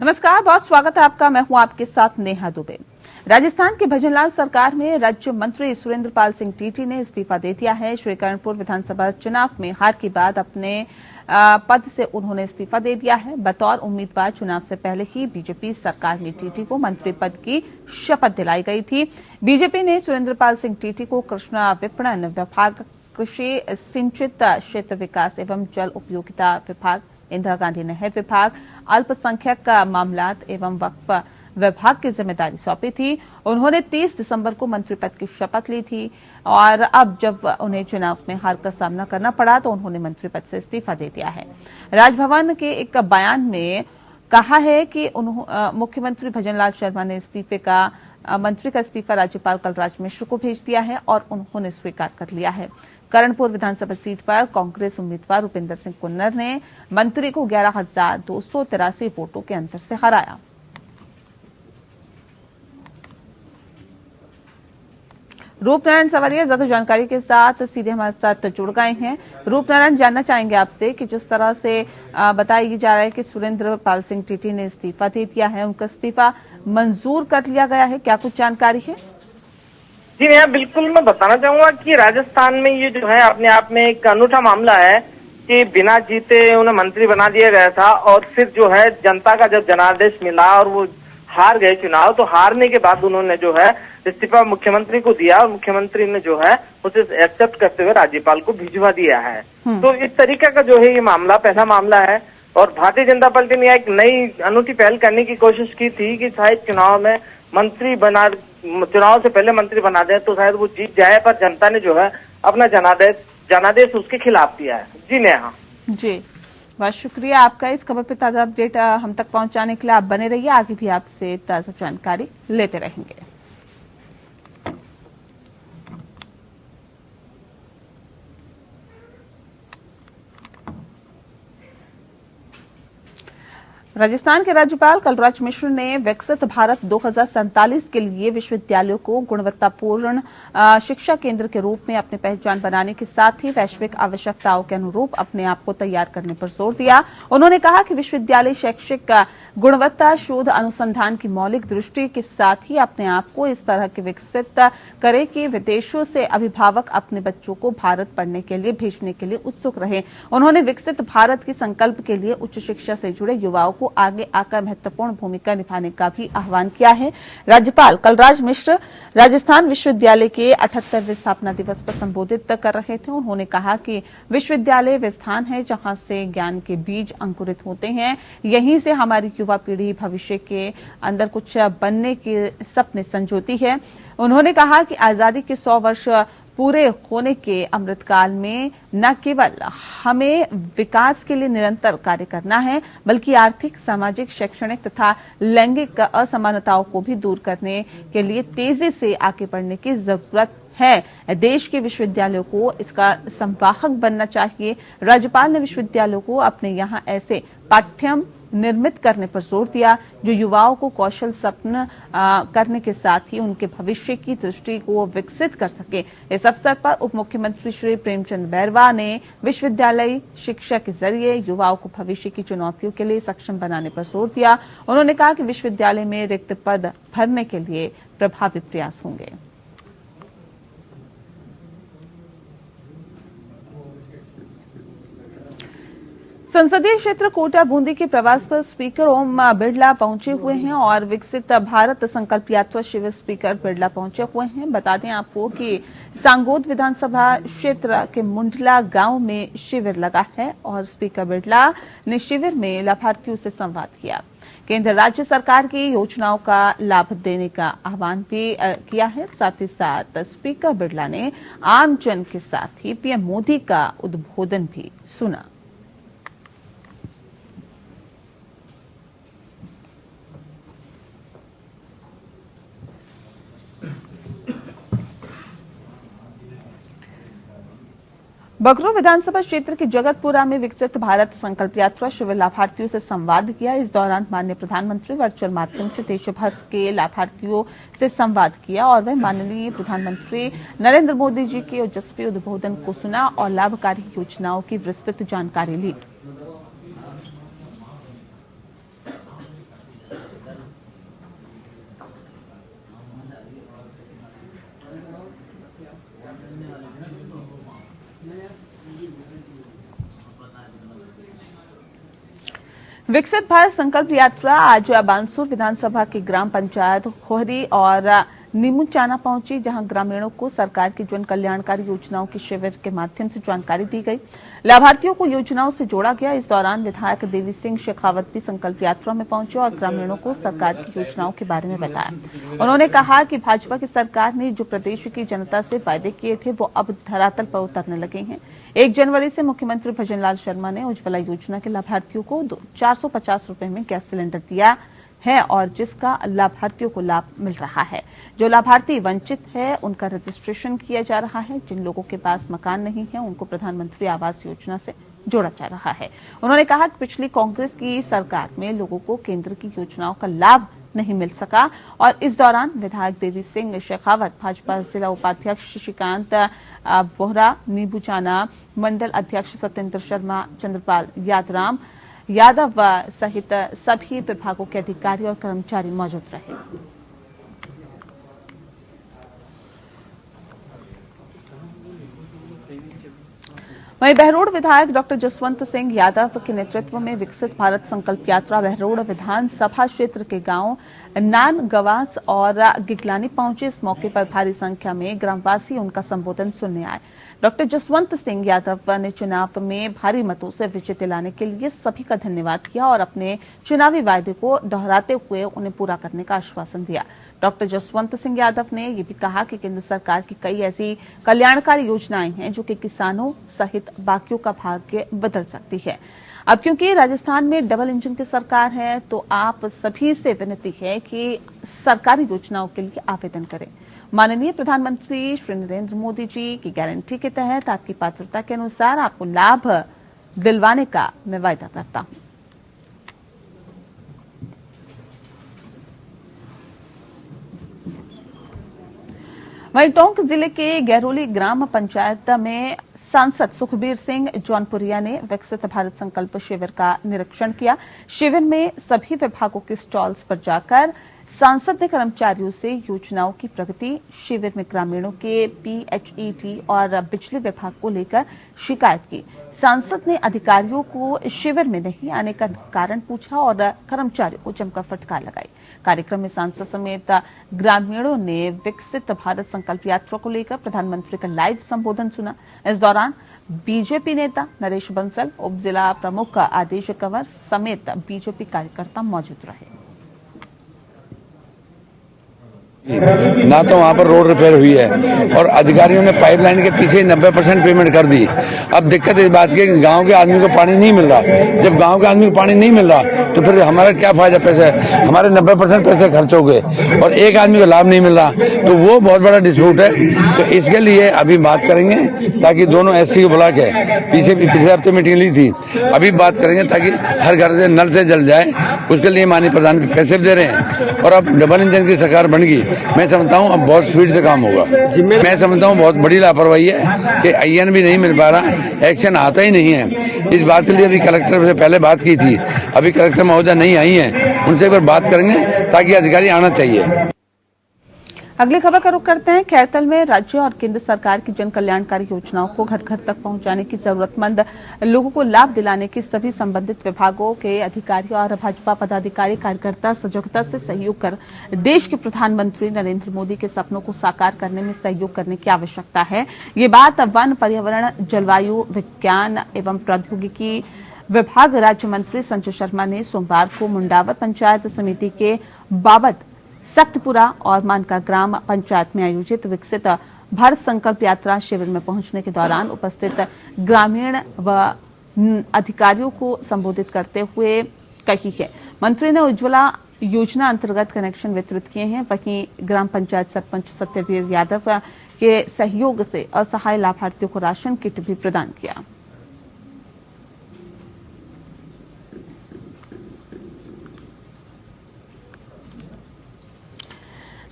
नमस्कार, बहुत स्वागत है आपका। मैं हूं आपके साथ नेहा दुबे। राजस्थान के भजनलाल सरकार में राज्य मंत्री सुरेंद्र पाल सिंह टीटी ने इस्तीफा दे दिया है। श्रीकरणपुर विधानसभा चुनाव में हार के बाद अपने पद से उन्होंने इस्तीफा दे दिया है। बतौर उम्मीदवार चुनाव से पहले ही बीजेपी सरकार में टीटी को मंत्री पद की शपथ दिलाई गई थी। बीजेपी ने सुरेंद्र पाल सिंह टीटी को कृष्णा विपणन विभाग, कृषि सिंचित क्षेत्र विकास एवं जल उपयोगिता विभाग, इंदिरा गांधी नहर विभाग, अल्पसंख्यक मामलात एवं वक्फ विभाग की जिम्मेदारी सौंपी थी। उन्होंने 30 दिसंबर को मंत्री पद की शपथ ली थी और अब जब उन्हें चुनाव में हार का सामना करना पड़ा तो उन्होंने मंत्री पद से इस्तीफा दे दिया है। राजभवन के एक बयान में कहा है कि मुख्यमंत्री भजनलाल शर्मा ने मंत्री का इस्तीफा राज्यपाल कलराज मिश्र को भेज दिया है और उन्होंने स्वीकार कर लिया है। करणपुर विधानसभा सीट पर कांग्रेस उम्मीदवार रुपिंदर सिंह कुन्नर ने मंत्री को 11,283 वोटों के अंतर से हराया। रूपनारायण सवारिया ज्यादा जानकारी के साथ सीधे हमारे साथ जुड़ गए हैं। रूपनारायण, जानना चाहेंगे आपसे कि जिस तरह से बताया जा रहा है कि सुरेंद्र पाल सिंह टीटी ने इस्तीफा दे दिया है, उनका इस्तीफा मंजूर कर लिया गया है, क्या कुछ जानकारी है? जी भैया, बिल्कुल मैं बताना चाहूंगा कि राजस्थान में ये जो है अपने आप में एक अनूठा मामला है कि बिना जीते उन्हें मंत्री बना दिया गया था और फिर जो है जनता का जब जनादेश मिला और वो हार गए चुनाव, तो हारने के बाद उन्होंने जो है इस्तीफा मुख्यमंत्री को दिया और मुख्यमंत्री ने जो है उसे एक्सेप्ट करते हुए राज्यपाल को भिजवा दिया है। तो इस तरीके का जो है ये मामला पहला मामला है और भारतीय जनता पार्टी ने एक नई अनूठी पहल करने की कोशिश की थी कि शायद चुनाव से पहले मंत्री बना दे तो शायद वो जीत जाए, पर जनता ने जो है अपना जनादेश उसके खिलाफ दिया है। जी नेहा जी, बहुत शुक्रिया आपका इस खबर पे ताजा अपडेट हम तक पहुंचाने के लिए। आप बने रहिए, आगे भी आपसे ताजा जानकारी लेते रहेंगे। राजस्थान के राज्यपाल कलराज मिश्र ने विकसित भारत 2047 के लिए विश्वविद्यालयों को गुणवत्तापूर्ण शिक्षा केंद्र के रूप में अपनी पहचान बनाने के साथ ही वैश्विक आवश्यकताओं के अनुरूप अपने आप को तैयार करने पर जोर दिया। उन्होंने कहा कि विश्वविद्यालय शैक्षिक गुणवत्ता, शोध, अनुसंधान की मौलिक दृष्टि के साथ ही अपने आप को इस तरह के विकसित करे कि विदेशों से अभिभावक अपने बच्चों को भारत पढ़ने के लिए भेजने के लिए उत्सुक रहे। उन्होंने विकसित भारत के संकल्प के लिए उच्च शिक्षा से जुड़े युवाओं को आगे आकर महत्वपूर्ण भूमिका निभाने का भी आह्वान किया है। राज्यपाल कलराज मिश्र राजस्थान विश्वविद्यालय के 78वें स्थापना दिवस पर संबोधित कर रहे थे। उन्होंने कहा कि विश्वविद्यालय वे स्थान है जहां से ज्ञान के बीज अंकुरित होते हैं। यहीं से हमारी युवा पीढ़ी भविष्य के अंदर कुछ बनने के सपने संजोती है। उन्होंने कहा कि आजादी के 100 वर्ष पूरे होने के अमृतकाल में न केवल हमें विकास के लिए निरंतर कार्य करना है, बल्कि आर्थिक, सामाजिक, शैक्षणिक तथा लैंगिक असमानताओं को भी दूर करने के लिए तेजी से आगे बढ़ने की जरूरत है। देश के विश्वविद्यालयों को इसका संवाहक बनना चाहिए। राज्यपाल ने विश्वविद्यालयों को अपने यहाँ ऐसे पाठ्यक्रम निर्मित करने पर जोर दिया जो युवाओं को कौशल संपन्न करने के साथ ही उनके भविष्य की दृष्टि को विकसित कर सके। इस अवसर पर उप मुख्यमंत्री श्री प्रेमचंद बैरवा ने विश्वविद्यालय शिक्षा के जरिए युवाओं को भविष्य की चुनौतियों के लिए सक्षम बनाने पर जोर दिया। उन्होंने कहा कि विश्वविद्यालय में रिक्त पद भरने के लिए प्रभावी प्रयास होंगे। संसदीय क्षेत्र कोटा बूंदी के प्रवास पर स्पीकर ओम बिरला पहुंचे हुए हैं और विकसित भारत संकल्प यात्रा शिविर स्पीकर बिरला पहुंचे हुए हैं। बता दें आपको कि सांगोद विधानसभा क्षेत्र के मुंडला गांव में शिविर लगा है और स्पीकर बिरला ने शिविर में लाभार्थियों से संवाद किया। केंद्र राज्य सरकार की योजनाओं का लाभ देने का आह्वान भी किया है। साथ ही साथ स्पीकर बिरला ने आम जन के साथ ही पीएम मोदी का उद्बोधन भी सुना। बगरू विधानसभा क्षेत्र के जगतपुरा में विकसित भारत संकल्प यात्रा शिविर लाभार्थियों से संवाद किया। इस दौरान माननीय प्रधानमंत्री वर्चुअल माध्यम से देश भर के लाभार्थियों से संवाद किया और वह माननीय प्रधानमंत्री नरेंद्र मोदी जी के ओजस्वी उद्बोधन को सुना और लाभकारी योजनाओं की विस्तृत जानकारी ली। विकसित भारत संकल्प यात्रा आज बानसूर विधानसभा की ग्राम पंचायत खोहरी और नीमूचाना पहुंची, जहां ग्रामीणों को सरकार की जन कल्याणकारी योजनाओं के शिविर के माध्यम से जानकारी दी गई। लाभार्थियों को योजनाओं से जोड़ा गया। इस दौरान विधायक देवी सिंह शेखावत भी संकल्प यात्रा में पहुंचे और ग्रामीणों को सरकार की योजनाओं के बारे में बताया। उन्होंने कहा कि भाजपा की सरकार ने जो प्रदेश की जनता से वायदे किए थे वो अब धरातल पर उतरने लगे हैं। 1 जनवरी से मुख्यमंत्री भजनलाल शर्मा ने उज्ज्वला योजना के लाभार्थियों को 450 रुपए में गैस सिलेंडर दिया है और जिसका लाभार्थियों को लाभ मिल रहा है। जो लाभार्थी वंचित है उनका रजिस्ट्रेशन किया जा रहा है। जिन लोगों के पास मकान नहीं है उनको प्रधानमंत्री आवास योजना से जोड़ा जा रहा है। उन्होंने कहा कि पिछली कांग्रेस की सरकार में लोगों को केंद्र की योजनाओं का लाभ नहीं मिल सका और इस दौरान विधायक देवी सिंह शेखावत, भाजपा जिला उपाध्यक्ष श्रीकांत बोहरा, नीबूचाना मंडल अध्यक्ष सत्येंद्र शर्मा, चंद्रपाल यादव सहित सभी विभागों के अधिकारी और कर्मचारी मौजूद रहे। वहीं बहरोड विधायक डॉक्टर जसवंत सिंह यादव के नेतृत्व में विकसित भारत संकल्प यात्रा बहरोड विधानसभा क्षेत्र के गांव नानगवास और गिगलानी पहुंचे। इस मौके पर भारी संख्या में ग्रामवासी उनका संबोधन सुनने आए। डॉक्टर जसवंत सिंह यादव ने चुनाव में भारी मतों से विजय दिलाने के लिए सभी का धन्यवाद किया और अपने चुनावी वायदे को दोहराते हुए उन्हें पूरा करने का आश्वासन दिया। डॉक्टर जसवंत सिंह यादव ने यह भी कहा कि केंद्र सरकार की कई ऐसी कल्याणकारी योजनाएं हैं जो कि किसानों सहित बाकियों का भाग्य बदल सकती है। अब क्योंकि राजस्थान में डबल इंजन की सरकार है तो आप सभी से विनती है कि सरकारी योजनाओं के लिए आवेदन करें। माननीय प्रधानमंत्री श्री नरेंद्र मोदी जी की गारंटी के तहत आपकी पात्रता के अनुसार आपको लाभ दिलवाने का मैं वायदा करता हूं। वहीं टोंक जिले के गहरोली ग्राम पंचायत में सांसद सुखबीर सिंह जौनपुरिया ने विकसित भारत संकल्प शिविर का निरीक्षण किया। शिविर में सभी विभागों के स्टॉल्स पर जाकर सांसद ने कर्मचारियों से योजनाओं की प्रगति, शिविर में ग्रामीणों के पीएचईटी और बिजली विभाग को लेकर शिकायत की। सांसद ने अधिकारियों को शिविर में नहीं आने का कारण पूछा और कर्मचारियों को जमकर फटकार लगाई। कार्यक्रम में सांसद समेत ग्रामीणों ने विकसित भारत संकल्प यात्रा को लेकर प्रधानमंत्री का लाइव संबोधन सुना। इस दौरान बीजेपी नेता नरेश बंसल, उप जिला प्रमुख आदेश कंवर समेत बीजेपी कार्यकर्ता मौजूद रहे। ना तो वहाँ पर रोड रिपेयर हुई है और अधिकारियों ने पाइपलाइन के पीछे 90% पेमेंट कर दी। अब दिक्कत इस बात की गांव के आदमी को पानी नहीं मिल रहा। जब गांव के आदमी को पानी नहीं मिल रहा तो फिर हमारा क्या फायदा? पैसे हमारे 90% पैसे खर्च हो गए और एक आदमी को लाभ नहीं मिल रहा, तो वो बहुत बड़ा डिस्प्यूट है। तो इसके लिए अभी बात करेंगे ताकि दोनों एससी को बुला के पिछले हफ्ते मीटिंग ली थी, अभी बात करेंगे ताकि हर घर से नल से जल जाए। उसके लिए माननीय प्रधान पैसे भी दे रहे हैं और अब डबल इंजन की सरकार बन गई। मैं समझता हूँ अब बहुत स्पीड से काम होगा। मैं समझता हूँ बहुत बड़ी लापरवाही है कि आईएन भी नहीं मिल पा रहा, एक्शन आता ही नहीं है। इस बात के लिए अभी कलेक्टर से पहले बात की थी, अभी कलेक्टर महोदय नहीं आई हैं, उनसे एक बार बात करेंगे ताकि अधिकारी आना चाहिए। अगली खबर का रुख करते हैं। खैरतल में राज्य और केंद्र सरकार की जन कल्याणकारी योजनाओं को घर घर तक पहुंचाने की जरूरतमंद लोगों को लाभ दिलाने की सभी संबंधित विभागों के अधिकारी और भाजपा पदाधिकारी कार्यकर्ता सजगता से सहयोग कर देश के प्रधानमंत्री नरेंद्र मोदी के सपनों को साकार करने में सहयोग करने की आवश्यकता है। ये बात वन, पर्यावरण, जलवायु विज्ञान एवं प्रौद्योगिकी विभाग राज्य मंत्री संजय शर्मा ने सोमवार को मुंडावर पंचायत समिति के बाबत सख्तपुरा और मानका ग्राम पंचायत में आयोजित विकसित भारत संकल्प यात्रा शिविर में पहुंचने के दौरान उपस्थित ग्रामीण व अधिकारियों को संबोधित करते हुए कही है। मंत्री ने उज्ज्वला योजना अंतर्गत कनेक्शन वितरित किए हैं। वहीं ग्राम पंचायत सरपंच सत्यवीर यादव के सहयोग से असहाय लाभार्थियों को राशन किट भी प्रदान किया।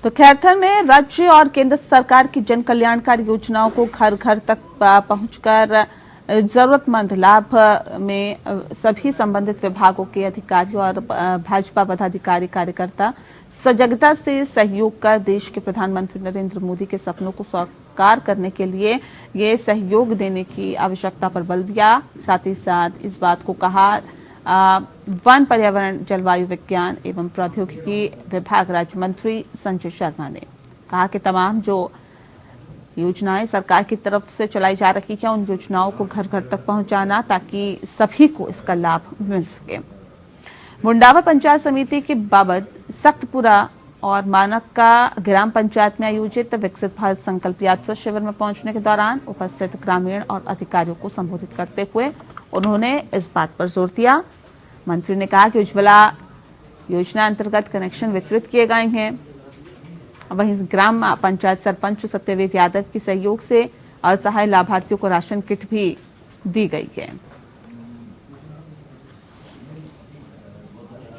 तो खैरथल में राज्य और केंद्र सरकार की जन कल्याणकारी योजनाओं को घर घर तक पहुंचकर जरूरतमंद लाभ में सभी संबंधित विभागों के अधिकारी और भाजपा पदाधिकारी कार्यकर्ता सजगता से सहयोग कर देश के प्रधानमंत्री नरेंद्र मोदी के सपनों को साकार करने के लिए ये सहयोग देने की आवश्यकता पर बल दिया। साथ ही साथ इस बात को कहा वन पर्यावरण जलवायु विज्ञान एवं प्रौद्योगिकी विभाग राज्य मंत्री संजय शर्मा ने कहा कि तमाम जो योजनाएं सरकार की तरफ से चलाई जा रही है उन योजनाओं को घर घर तक पहुंचाना ताकि सभी को इसका लाभ मिल सके। मुंडावर पंचायत समिति के बाबत सख्तपुरा और मानक का ग्राम पंचायत में आयोजित विकसित भारत संकल्प यात्रा शिविर में पहुंचने के दौरान उपस्थित ग्रामीण और अधिकारियों को संबोधित करते हुए उन्होंने इस बात पर जोर दिया। मंत्री ने कहा कि उज्ज्वला योजना अंतर्गत कनेक्शन वितरित किए गए हैं। वहीं ग्राम पंचायत सरपंच सत्यवीर यादव के सहयोग से असहाय लाभार्थियों को राशन किट भी दी गई है।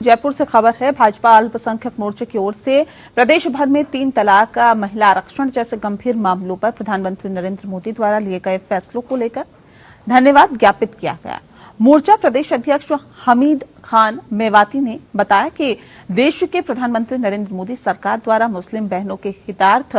जयपुर से खबर है, भाजपा अल्पसंख्यक मोर्चे की ओर से प्रदेश भर में 3 तलाक, महिला आरक्षण जैसे गंभीर मामलों पर प्रधानमंत्री नरेंद्र मोदी द्वारा लिए गए फैसलों को लेकर धन्यवाद ज्ञापित किया गया। मोर्चा प्रदेश अध्यक्ष हमीद खान मेवाती ने बताया कि देश के प्रधानमंत्री नरेंद्र मोदी सरकार द्वारा मुस्लिम बहनों के हितार्थ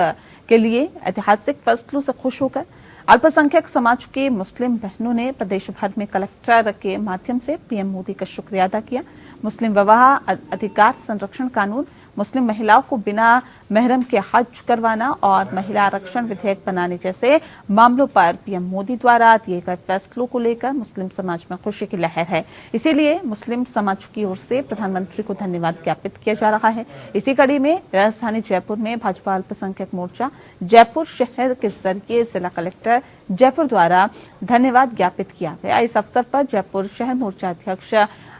के लिए ऐतिहासिक फैसलों से खुश होकर अल्पसंख्यक समाज के मुस्लिम बहनों ने प्रदेश भर में कलेक्टर के माध्यम से पीएम मोदी का शुक्रिया अदा किया। मुस्लिम विवाह अधिकार संरक्षण कानून, मुस्लिम महिलाओं को बिना महरम के हज करवाना और महिला आरक्षण विधेयक बनाने जैसे मामलों पर पीएम मोदी द्वारा दिए गए फैसलों को लेकर मुस्लिम समाज में खुशी की लहर है। इसीलिए मुस्लिम समाज की ओर से प्रधानमंत्री को धन्यवाद ज्ञापित किया जा रहा है। इसी कड़ी में राजधानी जयपुर में भाजपा अल्पसंख्यक मोर्चा जयपुर शहर के जरिए जिला कलेक्टर जयपुर द्वारा धन्यवाद ज्ञापित किया गया। इस अवसर पर जयपुर शहर मोर्चा अध्यक्ष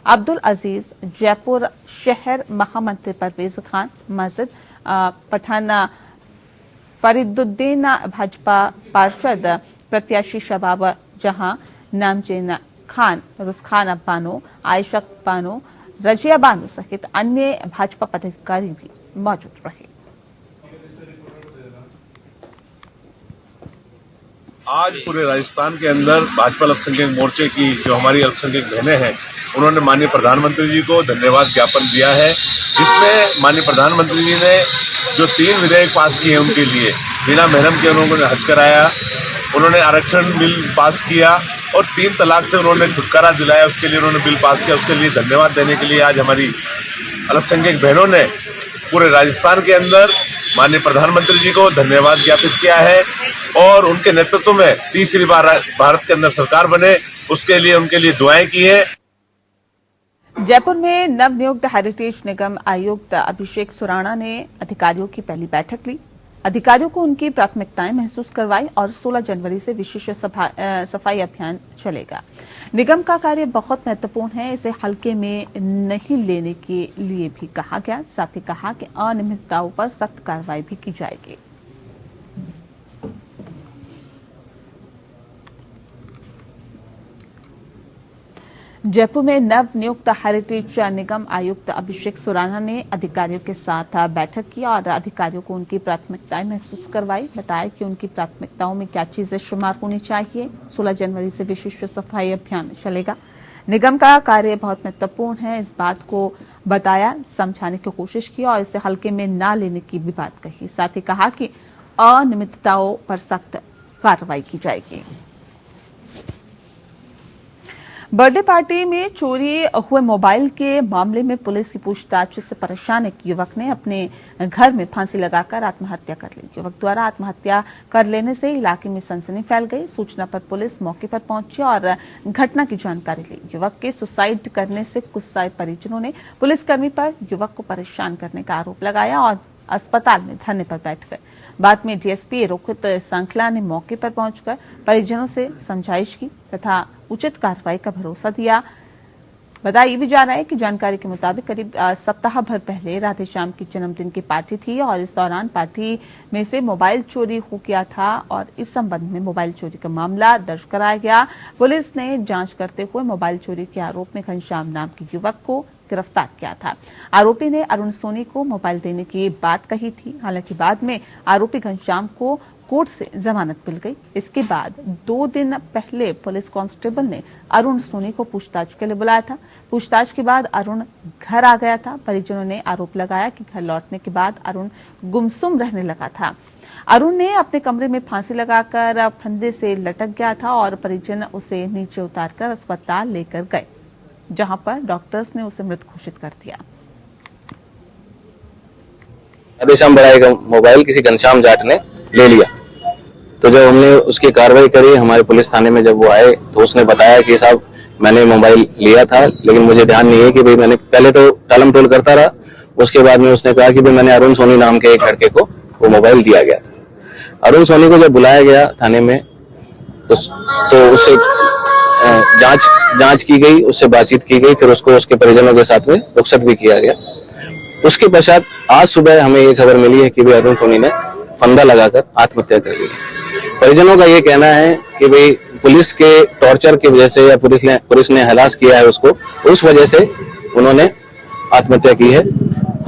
अब्दुल अजीज, जयपुर शहर महामंत्री परवेज खान, मस्जिद पठाना फरीदुद्दीन, भाजपा पार्षद प्रत्याशी शबाब जहां, नामचीन खान, रुस्खान बानो, आयशा बानो, रजिया बानो सहित अन्य भाजपा पदाधिकारी भी मौजूद रहे। आज पूरे राजस्थान के अंदर भाजपा अल्पसंख्यक मोर्चे की जो हमारी अल्पसंख्यक बहनें हैं उन्होंने माननीय प्रधानमंत्री जी को धन्यवाद ज्ञापन दिया है। इसमें माननीय प्रधानमंत्री जी ने जो 3 विधेयक पास किए उनके लिए बिना महरम के उन्होंने हज कराया, उन्होंने आरक्षण बिल पास किया और 3 तलाक से उन्होंने छुटकारा दिलाया, उसके लिए उन्होंने बिल पास किया। उसके लिए धन्यवाद देने के लिए आज हमारी अल्पसंख्यक बहनों ने पूरे राजस्थान के अंदर माननीय प्रधानमंत्री जी को धन्यवाद ज्ञापित किया है और उनके नेतृत्व में तीसरी बार भारत के अंदर सरकार बने उसके लिए उनके लिए दुआएं की है। जयपुर में नवनियुक्त हेरिटेज निगम आयुक्त अभिषेक सुराणा ने अधिकारियों की पहली बैठक ली। अधिकारियों को उनकी प्राथमिकताएं महसूस करवाई और 16 जनवरी से विशेष सफाई अभियान चलेगा। निगम का कार्य बहुत महत्वपूर्ण है, इसे हल्के में नहीं लेने के लिए भी कहा गया। साथ ही कहा कि अनियमितताओं पर सख्त कार्रवाई भी की जाएगी। जयपुर में नव नियुक्त हेरिटेज निगम आयुक्त अभिषेक सुराणा ने अधिकारियों के साथ बैठक की और अधिकारियों को उनकी प्राथमिकताएं महसूस करवाई। बताया कि उनकी प्राथमिकताओं में क्या चीजें शुमार होनी चाहिए। 16 जनवरी से विशेष सफाई अभियान चलेगा। निगम का कार्य बहुत महत्वपूर्ण है, इस बात को बताया, समझाने की कोशिश की और इसे हल्के में ना लेने की भी बात कही। साथ ही कहा कि अनियमितताओं पर सख्त कार्रवाई की जाएगी। बर्थडे पार्टी में चोरी हुए मोबाइल के मामले में पुलिस की पूछताछ से परेशान एक युवक ने अपने घर में फांसी लगाकर आत्महत्या कर ली। युवक द्वारा आत्महत्या कर लेने से इलाके में सनसनी फैल गई। सूचना पर पुलिस मौके पर पहुंची और घटना की जानकारी ली। युवक के सुसाइड करने से गुस्साए परिजनों ने पुलिसकर्मी पर युवक को परेशान करने का आरोप लगाया और अस्पताल में धरने पर बैठ गए। बाद में डीएसपी रोहित सांखला ने मौके पर पहुंचकर परिजनों से समझाइश की तथा उचित कार्रवाई का भरोसा दिया। बताया भी जा रहा है कि जानकारी के मुताबिक करीब सप्ताह भर पहले राधेश्याम की जन्मदिन की पार्टी थी और इस दौरान पार्टी में से मोबाइल चोरी हो गया था और इस संबंध में मोबाइल चोरी का मामला दर्ज कराया गया। पुलिस ने जांच करते हुए मोबाइल चोरी के आरोप में घनश्याम नाम के युवक को गिरफ्तार किया था। आरोपी ने अरुण सोनी को मोबाइल देने की बात कही थी। हालांकि बाद में आरोपी घनश्याम को कोर्ट से जमानत मिल गई। इसके बाद 2 दिन पहले पुलिस कांस्टेबल ने अरुण सोनी को पूछताछ के लिए बुलाया था। पूछताछ के बाद अरुण घर आ गया था। परिजनों ने आरोप लगाया कि घर लौटने के बाद अरुण गुमसुम रहने लगा था। अरुण ने अपने कमरे में फांसी लगाकर फंदे से लटक गया था और परिजन उसे नीचे उतारकर अस्पताल लेकर गए। जहां पर डॉक्टर्स ने उसे मृत घोषित कर दिया। राधेश्याम बड़ाई का मोबाइल किसी घनश्याम जाट ने ले लिया। तो जब हमने उसकी कार्रवाई करी हमारे पुलिस थाने में, जब वो आए तो उसने बताया कि साहब मैंने मोबाइल लिया था, लेकिन मुझे ध्यान नहीं है कि भाई मैंने पहले तो टालम टोल करता रहा। उसके बाद में उसने कहा कि भाई मैंने अरुण सोनी नाम के एक लड़के को वो मोबाइल दिया गया। अरुण सोनी को जब बुलाया गया थाने में तो उससे जांच की गई, उससे बातचीत की गई, फिर उसको उसके परिजनों के साथ में रुखसत भी किया गया। उसके पश्चात आज सुबह हमें ये खबर मिली है कि भाई अरुण सोनी ने फंदा लगाकर आत्महत्या कर ली। परिजनों का ये कहना है कि भाई पुलिस के टॉर्चर की वजह से या पुलिस ने हरास किया है उसको, उस वजह से उन्होंने आत्महत्या की है।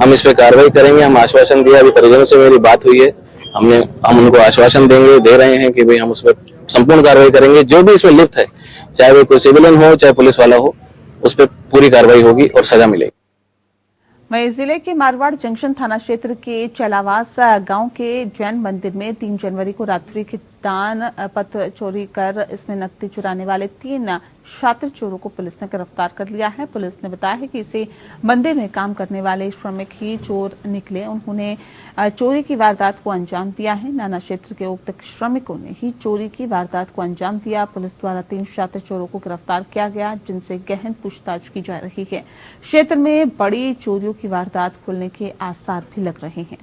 हम इस पे कार्रवाई करेंगे। हम आश्वासन दिया, अभी परिजनों से मेरी बात हुई है, हम उनको आश्वासन दे रहे हैं कि भाई हम उस पर संपूर्ण कार्रवाई करेंगे। जो भी इसमें लिप्त है, चाहे वो कोई सिविलियन हो चाहे पुलिस वाला हो, उस पर पूरी कार्रवाई होगी और सजा मिलेगी। वहीं जिले के मारवाड़ जंक्शन थाना क्षेत्र के चलावास गांव के जैन मंदिर में 3 जनवरी को रात्रि के दान पत्र चोरी कर इसमें नकदी चुराने वाले 3 शातिर चोरों को पुलिस ने गिरफ्तार कर लिया है। पुलिस ने बताया है कि इसे मंदिर में काम करने वाले श्रमिक ही चोर निकले। उन्होंने चोरी की वारदात को अंजाम दिया है। नाना क्षेत्र के उक्त श्रमिकों ने ही चोरी की वारदात को अंजाम दिया। पुलिस द्वारा 3 शातिर चोरों को गिरफ्तार किया गया, जिनसे गहन पूछताछ की जा रही है। क्षेत्र में बड़ी चोरियों की वारदात खुलने के आसार भी लग रहे हैं।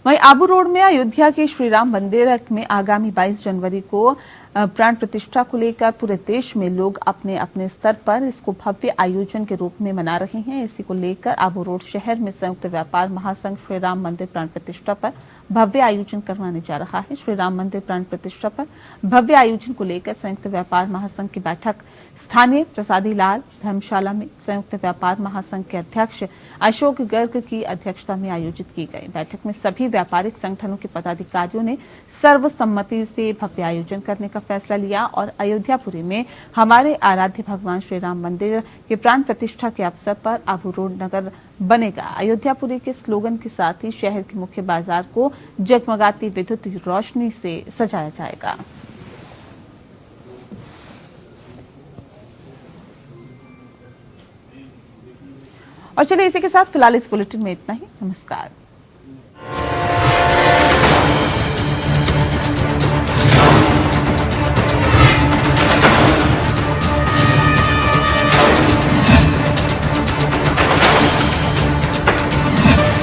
वहीं आबू रोड में अयोध्या के श्री राम मंदिर में आगामी 22 जनवरी को प्राण प्रतिष्ठा को लेकर पूरे देश में लोग अपने अपने स्तर पर इसको भव्य आयोजन के रूप में मना रहे हैं। इसी को लेकर आबू रोड शहर में संयुक्त व्यापार महासंघ श्री राम मंदिर प्राण प्रतिष्ठा पर भव्य आयोजन करवाने जा रहा है। श्री राम मंदिर प्राण प्रतिष्ठा पर भव्य आयोजन को लेकर संयुक्त व्यापार महासंघ की बैठक स्थानीय प्रसादी लाल धर्मशाला में संयुक्त व्यापार महासंघ के अध्यक्ष अशोक गर्ग की अध्यक्षता में आयोजित की गई। बैठक में सभी व्यापारिक संगठनों के पदाधिकारियों ने सर्वसम्मति से भव्य आयोजन करने का फैसला लिया और अयोध्यापुरी में हमारे आराध्य भगवान श्री राम मंदिर के प्राण प्रतिष्ठा के अवसर पर आबू रोड नगर बनेगा। अयोध्यापुरी के स्लोगन के साथ ही शहर के मुख्य बाजार को जगमगाती विद्युत रोशनी से सजाया जाएगा। और चलिए इसी के साथ फिलहाल इस बुलेटिन में इतना ही। नमस्कार।